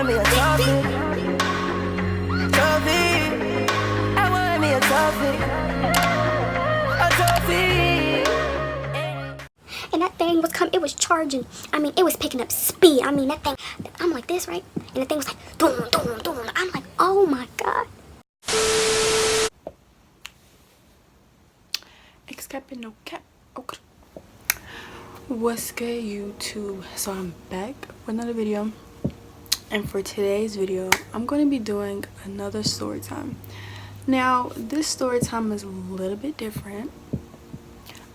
want me a topic. Topic. I want me a topic. A topic. And that thing was coming, it was charging. I mean, it was picking up speed. I mean, that thing, I'm like this, right? And the thing was like, doom, doom, doom. I'm like, oh my God. xKappin, No Kap. Okay. What's good, YouTube? So I'm back with another video, and for today's video I'm going to be doing another story time. Now this story time is a little bit different.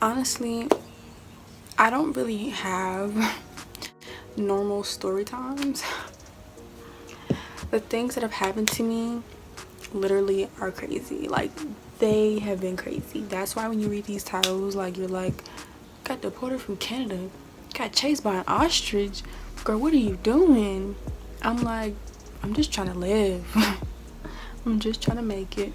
Honestly, I don't really have normal story times. The things that have happened to me literally are crazy. Like, they have been crazy. That's why when you read these titles, like, you're like, got deported from Canada, got chased by an ostrich, girl, what are you doing? I'm like, I'm just trying to live. I'm just trying to make it.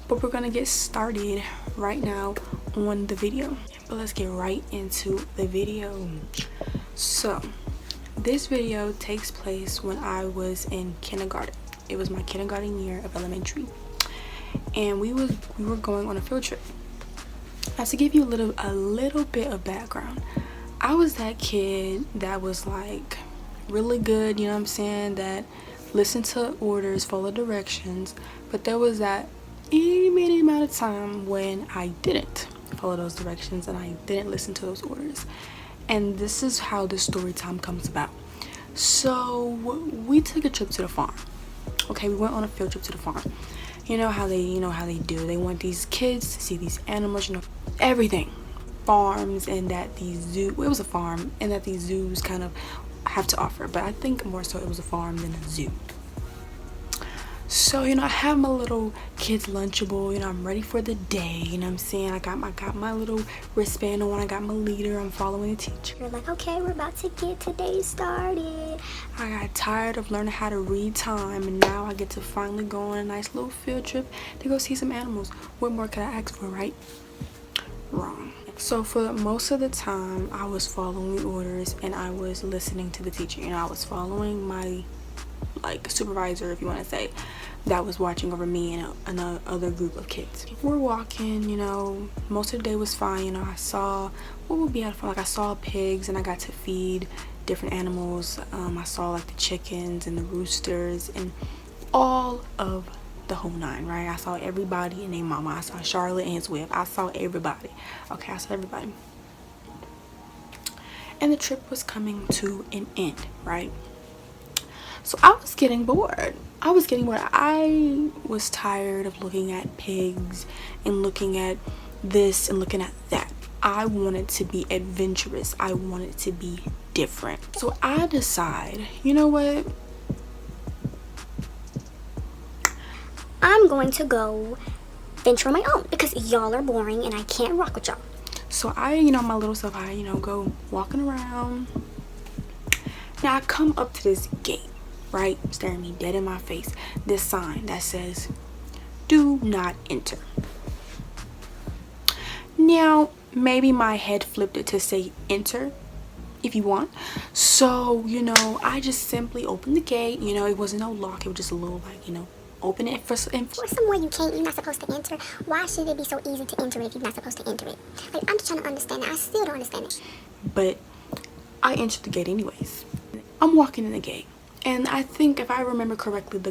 But we're gonna get started right now on the video. But let's get right into the video. So this video takes place when I was in kindergarten. It was my kindergarten year of elementary, and we were going on a field trip. Now, to give you a little bit of background, I was that kid that was like really good, you know what I'm saying, that listened to orders, followed directions, but there was that itty amount of time when I didn't follow those directions and I didn't listen to those orders. And this is how the story time comes about. So we took a trip to the farm. Okay, we went on a field trip to the farm. You know how they do. They want these kids to see these animals, you know, everything. Farms, and that these zoo, it was a farm, and that these zoos kind of have to offer. But I think more so it was a farm than a zoo. So, you know, I have my little kids lunchable, you know, I'm ready for the day, you know what I'm saying? I got my little wristband on, I got my leader, I'm following the teacher. You're like, okay, we're about to get today started. I got tired of learning how to read time, and now I get to finally go on a nice little field trip to go see some animals. What more could I ask for, right? Wrong. So for most of the time, I was following the orders and I was listening to the teacher. You know, I was following my supervisor, if you want to say, that was watching over me and another group of kids. We're walking, you know, most of the day was fine. You know, I saw what would be helpful, like I saw pigs and I got to feed different animals. I saw like the chickens and the roosters and all of the whole nine, right? I saw everybody and their mama. I saw Charlotte and his wife. I saw everybody. Okay, I saw everybody. And the trip was coming to an end, right? So I was getting bored. I was tired of looking at pigs and looking at this and looking at that. I wanted to be adventurous. I wanted to be different. So I decide, you know what? I'm going to go venture on my own because y'all are boring and I can't rock with y'all. So I, you know, my little self, I, you know, go walking around. Now I come up to this gate, right, staring me dead in my face, this sign that says, do not enter. Now maybe my head flipped it to say enter if you want. So, you know, I just simply opened the gate. You know, it wasn't no lock, it was just a little, like, you know, open it for somewhere you're not supposed to enter. Why should it be so easy to enter it if you're not supposed to enter it? Like, I'm just trying to understand that. I still don't understand it. But I entered the gate anyways. I'm walking in the gate, and I think if I remember correctly, the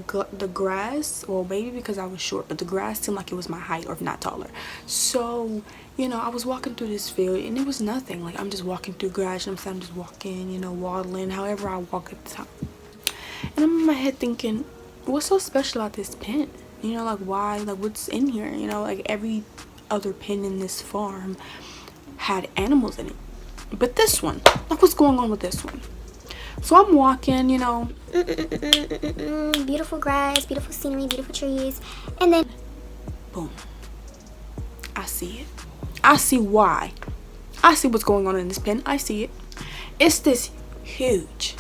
grass, well, maybe because I was short, but the grass seemed like it was my height, or if not taller. So, you know, I was walking through this field and it was nothing. Like, I'm just walking through grass, and I'm just walking, you know, waddling, however I walk at the time. And I'm in my head thinking, what's so special about this pen? You know, like, why, like, what's in here? You know, like, every other pen in this farm had animals in it, but this one, like, what's going on with this one? So I'm walking, you know, beautiful grass, beautiful scenery, beautiful trees, and then boom, I see it. I see why. I see what's going on in this pen. I see it. It's this huge.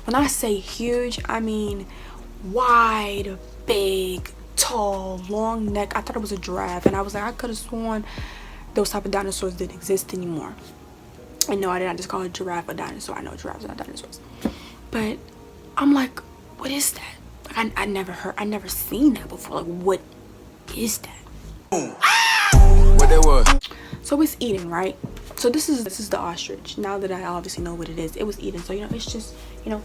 When I say huge, I mean wide, big, tall, long neck. I thought it was a giraffe, and I was like, I could have sworn those type of dinosaurs didn't exist anymore. And no, I did not just call a giraffe a dinosaur. I know giraffes are not dinosaurs. But I'm like, what is that? Like, I never seen that before. Like, what is that? What that was? So it's eating, right? So this is the ostrich. Now that I obviously know what it is, it was eating. So, you know, it's just, you know.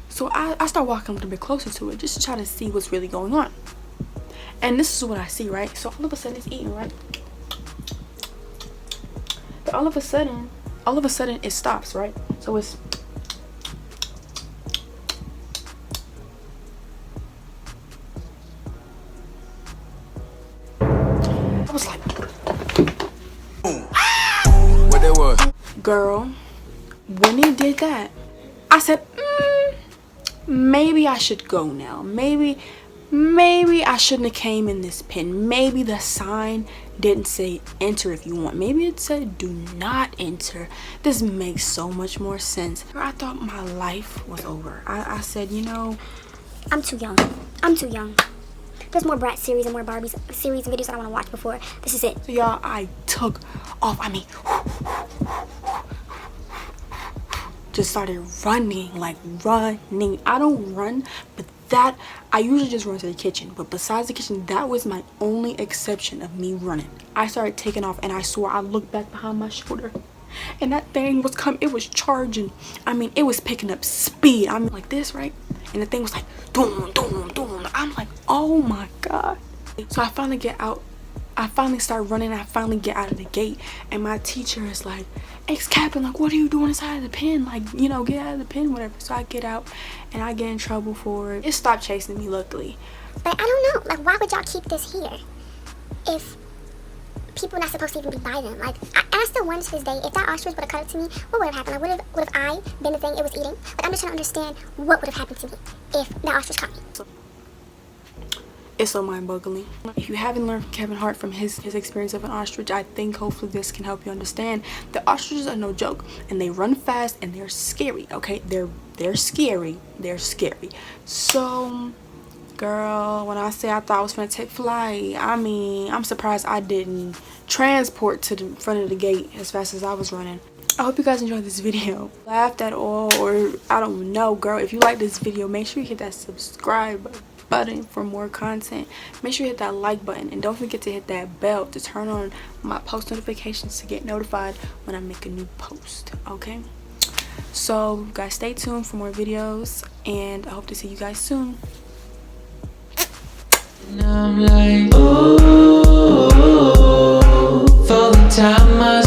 So I start walking a little bit closer to it just to try to see what's really going on. And this is what I see, right? So all of a sudden it's eating, right? But all of a sudden it stops, right? So it's I was like, What that was? girl, when it did that, I said, maybe I should go now. Maybe I shouldn't have came in this pen. Maybe the sign didn't say enter if you want. Maybe it said do not enter. This makes so much more sense. I thought my life was over. I said, you know, I'm too young. There's more Bratz series and more Barbie series and videos that I want to watch before. This is it. so y'all, I took off. I mean, just started running, like running. I don't run, but that, I usually just run to the kitchen. But besides the kitchen, that was my only exception of me running. I started taking off, and I swore I looked back behind my shoulder, and that thing was coming. It was charging. I mean, it was picking up speed. I'm like this, right? And the thing was like, doom, doom, doom. I'm like, oh my God. So I finally get out. I finally start running. I finally get out of the gate, and my teacher is like, xKappin, like, what are you doing inside of the pen? Like, you know, get out of the pen, whatever. So I get out, and I get in trouble for it. It stopped chasing me, luckily. But I don't know. Like, why would y'all keep this here if people are not supposed to even be by them? Like, I still wonder to this day, if that ostrich would have cut it to me, what would have happened? Like, would have I been the thing it was eating? Like, I'm just trying to understand what would have happened to me if that ostrich caught me. It's so mind-boggling. If you haven't learned from Kevin Hart from his experience of an ostrich, I think hopefully this can help you understand that ostriches are no joke, and they run fast, and they're scary. Okay, they're scary. They're scary. So, girl, when I say I thought I was gonna take flight, I mean, I'm surprised I didn't transport to the front of the gate as fast as I was running. I hope you guys enjoyed this video. Laughed at all, or I don't know, girl. If you like this video, make sure you hit that subscribe button for more content. Make sure you hit that like button, and don't forget to hit that bell to turn on my post notifications to get notified when I make a new post. Okay, so guys, stay tuned for more videos, and I hope to see you guys soon. And I'm like, oh, for the time I